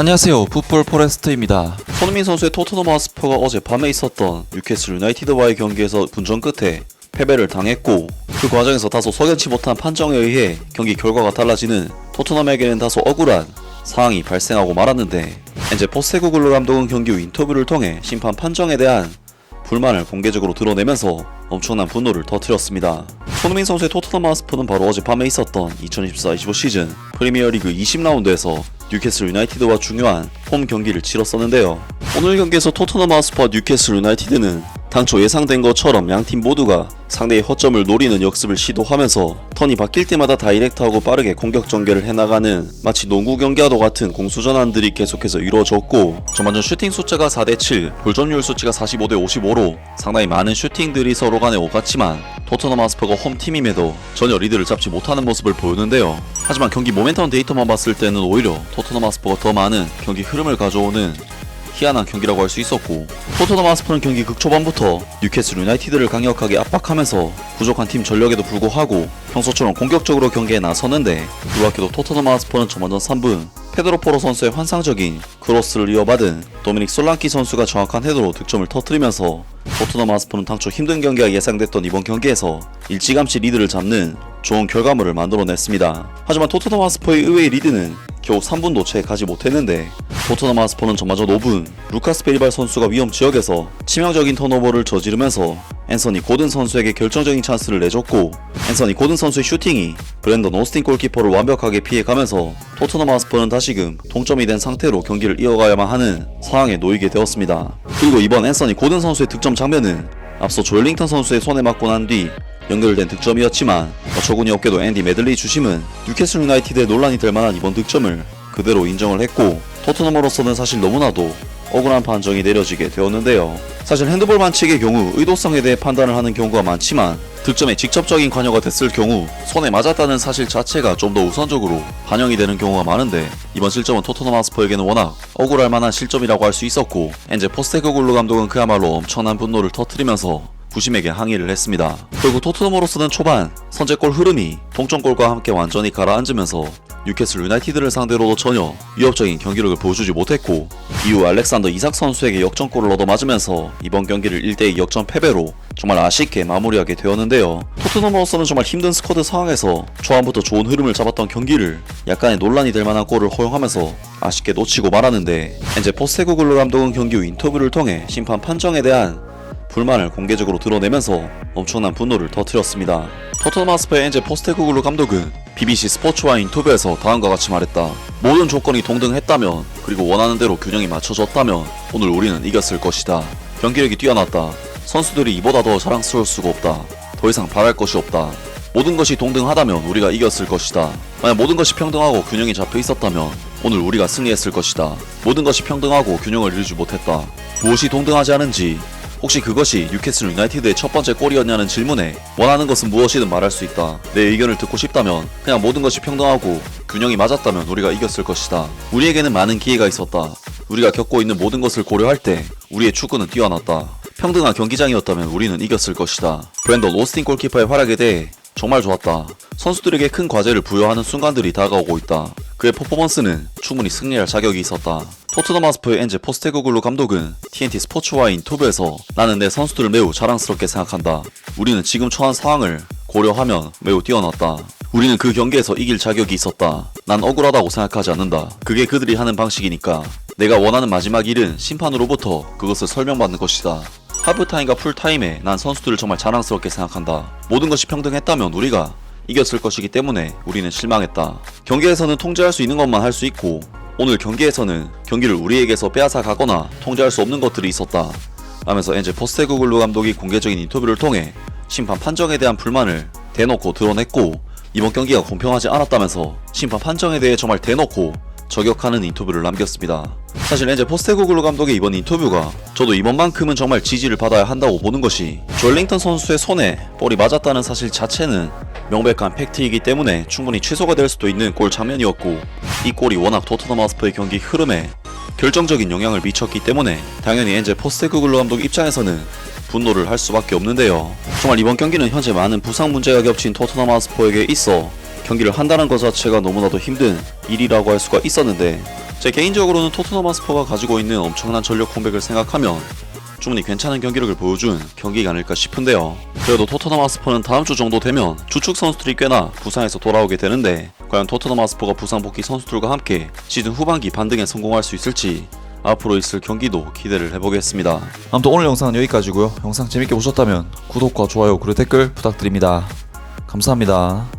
안녕하세요, 풋볼 포레스트입니다. 손흥민 선수의 토트넘 하스퍼가 어제 밤에 있었던 뉴캐슬 유나이티드와의 경기에서 분전 끝에 패배를 당했고, 그 과정에서 다소 석연치 못한 판정에 의해 경기 결과가 달라지는 토트넘에게는 다소 억울한 상황이 발생하고 말았는데, 현재 포스테코글루 감독은 경기 후 인터뷰를 통해 심판 판정에 대한 불만을 공개적으로 드러내면서 엄청난 분노를 터뜨렸습니다. 손흥민 선수의 토트넘 하스퍼는 바로 어제 밤에 있었던 2024-25 시즌 프리미어리그 20라운드에서 뉴캐슬 유나이티드와 중요한 홈 경기를 치렀었는데요. 오늘 경기에서 토트넘 하스퍼와 뉴캐슬 유나이티드는 당초 예상된 것처럼 양팀 모두가 상대의 허점을 노리는 역습을 시도하면서 턴이 바뀔 때마다 다이렉트하고 빠르게 공격 전개를 해나가는 마치 농구 경기와도 같은 공수 전환들이 계속해서 이루어졌고, 전반전 슈팅 숫자가 4대7, 볼점유율 수치가 45대55로 상당히 많은 슈팅들이 서로 간에 오갔지만 토트넘 하스퍼가 홈팀임에도 전혀 리드를 잡지 못하는 모습을 보였는데요. 하지만 경기 모멘텀 데이터만 봤을 때는 오히려 토트넘 하스퍼가 더 많은 경기 흐름을 가져오는 희한한 경기라고 할 수 있었고, 토트넘 하스퍼는 경기 극초반부터 뉴캐슬 유나이티드를 강력하게 압박하면서 부족한 팀 전력에도 불구하고 평소처럼 공격적으로 경기에 나서는데, 그 밖에도 토트넘 하스퍼는 전반전 3분 페드로 포로 선수의 환상적인 크로스를 이어받은 도미닉 솔랑키 선수가 정확한 헤더로 득점을 터뜨리면서 토트넘 하스퍼는 당초 힘든 경기가 예상됐던 이번 경기에서 일찌감치 리드를 잡는 좋은 결과물을 만들어냈습니다. 하지만 토트넘 하스퍼의 의외의 리드는 겨우 3분도 채 가지 못했는데, 토트넘 하스퍼는 전반전 5분 루카스 베리발 선수가 위험 지역에서 치명적인 턴오버를 저지르면서 앤서니 고든 선수에게 결정적인 찬스를 내줬고, 앤서니 고든 선수의 슈팅이 브랜던 오스틴 골키퍼를 완벽하게 피해가면서 토트넘 하스퍼는 다시금 동점이 된 상태로 경기를 이어가야만 하는 상황에 놓이게 되었습니다. 그리고 이번 앤서니 고든 선수의 득점 장면은 앞서 조엘링턴 선수의 손에 맞고 난 뒤 연결된 득점이었지만, 어처구니 없게도 앤디 메들리 주심은 뉴캐슬 유나이티드의 논란이 될 만한 이번 득점을 그대로 인정을 했고, 토트넘으로서는 사실 너무나도 억울한 판정이 내려지게 되었는데요. 사실 핸드볼 반칙의 경우 의도성에 대해 판단을 하는 경우가 많지만, 득점에 직접적인 관여가 됐을 경우 손에 맞았다는 사실 자체가 좀 더 우선적으로 반영이 되는 경우가 많은데, 이번 실점은 토트넘 하스퍼에게는 워낙 억울할 만한 실점이라고 할 수 있었고, 엔제 포스테코글루 감독은 그야말로 엄청난 분노를 터뜨리면서 부심에게 항의를 했습니다. 결국 토트넘으로서는 초반 선제골 흐름이 동점골과 함께 완전히 가라앉으면서 뉴캐슬 유나이티드를 상대로도 전혀 위협적인 경기력을 보여주지 못했고, 이후 알렉산더 이삭 선수에게 역전골을 얻어맞으면서 이번 경기를 1대2 역전 패배로 정말 아쉽게 마무리하게 되었는데요. 토트넘으로서는 정말 힘든 스쿼드 상황에서 초반부터 좋은 흐름을 잡았던 경기를 약간의 논란이 될 만한 골을 허용하면서 아쉽게 놓치고 말았는데, 현재 포스테코글루 감독은 경기 후 인터뷰를 통해 심판 판정에 대한 불만을 공개적으로 드러내면서 엄청난 분노를 터뜨렸습니다. 토트넘 하스퍼의 엔제 포스테코글루 감독은 BBC 스포츠와 인터뷰에서 다음과 같이 말했다. 모든 조건이 동등했다면, 그리고 원하는 대로 균형이 맞춰졌다면 오늘 우리는 이겼을 것이다. 경기력이 뛰어났다. 선수들이 이보다 더 자랑스러울 수가 없다. 더 이상 바랄 것이 없다. 모든 것이 동등하다면 우리가 이겼을 것이다. 만약 모든 것이 평등하고 균형이 잡혀 있었다면 오늘 우리가 승리했을 것이다. 모든 것이 평등하고 균형을 이루지 못했다. 무엇이 동등하지 않은지, 혹시 그것이 뉴캐슬 유나이티드의 첫 번째 골이었냐는 질문에 원하는 것은 무엇이든 말할 수 있다. 내 의견을 듣고 싶다면 그냥 모든 것이 평등하고 균형이 맞았다면 우리가 이겼을 것이다. 우리에게는 많은 기회가 있었다. 우리가 겪고 있는 모든 것을 고려할 때 우리의 축구는 뛰어났다. 평등한 경기장이었다면 우리는 이겼을 것이다. 브랜던 오스틴 골키퍼의 활약에 대해 정말 좋았다. 선수들에게 큰 과제를 부여하는 순간들이 다가오고 있다. 그의 퍼포먼스는 충분히 승리할 자격이 있었다. 토트넘 하스퍼의 엔제 포스테코글루 감독은 TNT 스포츠와의 인터뷰에서 나는 내 선수들을 매우 자랑스럽게 생각한다. 우리는 지금 처한 상황을 고려하면 매우 뛰어났다. 우리는 그 경기에서 이길 자격이 있었다. 난 억울하다고 생각하지 않는다. 그게 그들이 하는 방식이니까. 내가 원하는 마지막 일은 심판으로부터 그것을 설명받는 것이다. 하프타임과 풀타임에 난 선수들을 정말 자랑스럽게 생각한다. 모든 것이 평등했다면 우리가 이겼을 것이기 때문에 우리는 실망했다. 경기에서는 통제할 수 있는 것만 할 수 있고, 오늘 경기에서는 경기를 우리에게서 빼앗아 가거나 통제할 수 없는 것들이 있었다. 라면서 엔제 포스테코글루 감독이 공개적인 인터뷰를 통해 심판 판정에 대한 불만을 대놓고 드러냈고, 이번 경기가 공평하지 않았다면서 심판 판정에 대해 정말 대놓고 저격하는 인터뷰를 남겼습니다. 사실 엔제 포스테코글루 감독의 이번 인터뷰가 저도 이번만큼은 정말 지지를 받아야 한다고 보는 것이, 조엘링턴 선수의 손에 볼이 맞았다는 사실 자체는 명백한 팩트이기 때문에 충분히 취소가 될 수도 있는 골 장면이었고, 이 골이 워낙 토트넘 하스퍼의 경기 흐름에 결정적인 영향을 미쳤기 때문에 당연히 엔제 포스테코글루 감독 입장에서는 분노를 할 수밖에 없는데요. 정말 이번 경기는 현재 많은 부상 문제가 겹친 토트넘 하스퍼에게 있어 경기를 한다는 것 자체가 너무나도 힘든 일이라고 할 수가 있었는데, 제 개인적으로는 토트넘 하스퍼가 가지고 있는 엄청난 전력 컴백을 생각하면 충분히 괜찮은 경기력을 보여준 경기가 아닐까 싶은데요. 그래도 토트넘 하스퍼는 다음 주 정도 되면 주축 선수들이 꽤나 부상에서 돌아오게 되는데 과연 토트넘 하스퍼가 부상 복귀 선수들과 함께 시즌 후반기 반등에 성공할 수 있을지 앞으로 있을 경기도 기대를 해보겠습니다. 아무튼 오늘 영상은 여기까지고요. 영상 재밌게 보셨다면 구독과 좋아요 그리고 댓글 부탁드립니다. 감사합니다.